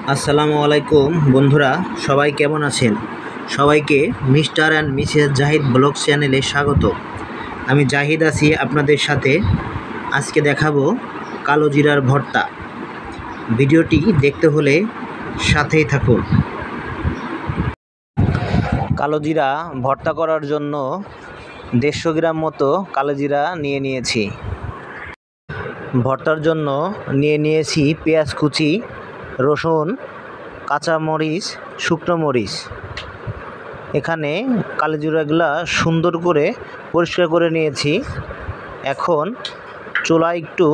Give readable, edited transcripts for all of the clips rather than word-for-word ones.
আসসালামু আলাইকুম বন্ধুরা, সবাই কেমন আছেন? সবাইকে mister and Mrs Zahid blog চ্যানেলে স্বাগত। আমি জাহিদ আছি আপনাদের সাথে। আজকে দেখাবো কালো জিরার ভর্তা। ভিডিওটি দেখতে হলে সাথেই থাকুন। কালো জিরা ভর্তা করার জন্য 150 গ্রাম মতো কালো জিরা নিয়েছি। ভর্তার জন্য নিয়েছি পেঁয়াজ কুচি, রসুন, কাঁচা মরিচ, শুকনো মরিচ। এখানে কালো জিরাগুলা সুন্দর করে পরিষ্কার করে নিয়েছি। এখন চুলায় একটু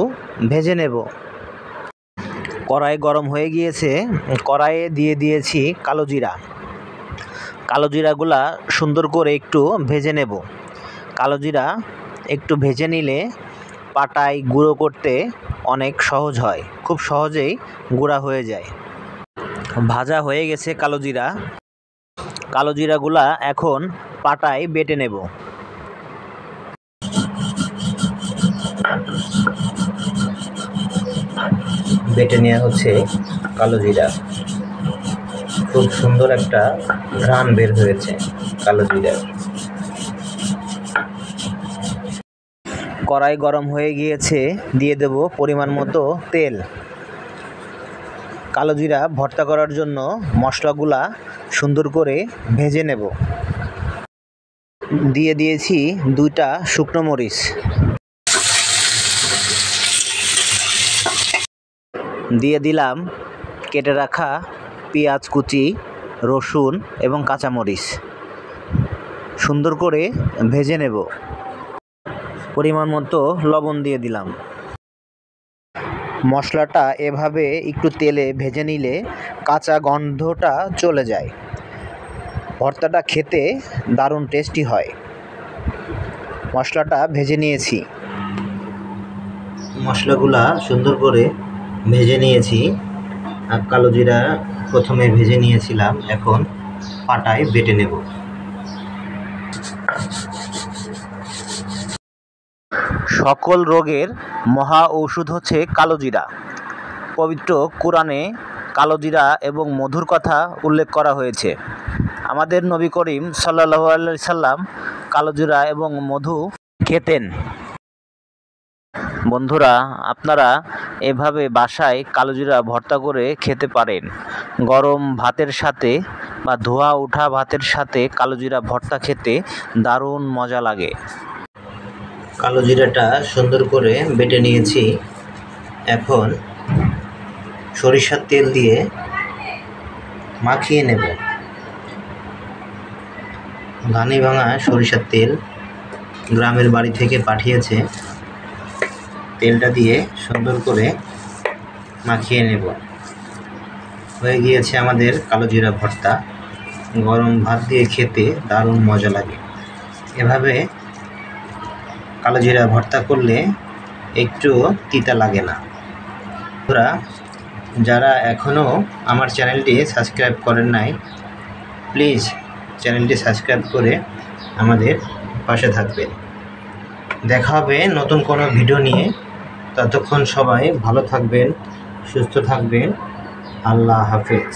ভেজে নেব। কড়াই গরম হয়ে গিয়েছে, কড়াইয়ে দিয়ে দিয়েছি কালো জিরা। কালো জিরাগুলা সুন্দর করে একটু ভেজে নেব। কালো জিরা একটু ভেজে নিলে পাটায় গুঁড়ো করতে অনেক সহজ হয়, খুব সহজেই গুঁড়া হয়ে যায়। ভাজা হয়ে গেছে কালো জিরাগুলা এখন পাটায় বেটে নেব। বেটে নেওয়া হচ্ছে কালো জিরা। খুব সুন্দর একটা ঘ্রাণ বের হয়েছে কালো জিরার। কড়াই গরম হয়ে গিয়েছে, দিয়ে দেব পরিমাণ মতো তেল। কালো জিরা ভর্তা করার জন্য মশলাগুলা সুন্দর করে ভেজে নেব। দিয়ে দিয়েছি 2টা শুকনো মরিচ। দিয়ে দিলাম কেটে রাখা পেঁয়াজ কুচি, রসুন এবং কাঁচা মরিচ। সুন্দর করে ভেজে নেব। পরিমাণ মতো লবণ দিয়ে দিলাম। মশলাটা এভাবে একটু তেলে ভেজে নিলে কাঁচা গন্ধটা চলে যায়। ভর্তাটা খেতে দারুণ টেস্টি হয়। মশলাটা ভেজে নিয়েছি। মশলাগুলা সুন্দর করে ভেজে নিয়েছি। আর কালো জিরা প্রথমে ভেজে নিয়েছিলাম, এখন পাটায় বেটে নেব। সকল রোগের মহা ঔষধ হচ্ছে কালো জিরা। পবিত্র কোরআনে কালো জিরা এবং মধুর কথা উল্লেখ করা হয়েছে। আমাদের নবী করিম সাল্লাল্লাহু আলাইহি সাল্লাম কালো জিরা এবং মধু খেতেন। বন্ধুরা, আপনারা এভাবে বাসায় কালো জিরা ভর্তা করে খেতে পারেন। গরম ভাতের সাথে বা ধোয়া ওঠা ভাতের সাথে কালো জিরা ভর্তা খেতে দারুণ মজা লাগে। কালো জিরাটা সুন্দর করে বেটে নিয়েছি। এখন সরিষার তেল দিয়ে মাখিয়ে নেব। ঘানি ভাঙা সরিষার তেল গ্রামের বাড়ি থেকে পাঠিয়েছে। তেলটা দিয়ে সুন্দর করে মাখিয়ে নেব। হয়ে গিয়েছে আমাদের কালো জিরা ভর্তা। গরম ভাত দিয়ে খেতে দারুণ মজা লাগে। এভাবে কালো জিরা ভর্তা করলে একটু তিতা লাগে না। বন্ধুরা, যারা এখনও আমার চ্যানেলটি সাবস্ক্রাইব করেন নাই, প্লিজ চ্যানেলটি সাবস্ক্রাইব করে আমাদের পাশে থাকবেন। দেখা হবে নতুন কোনো ভিডিও নিয়ে। ততক্ষণ সবাই ভালো থাকবেন, সুস্থ থাকবেন। আল্লাহ হাফেজ।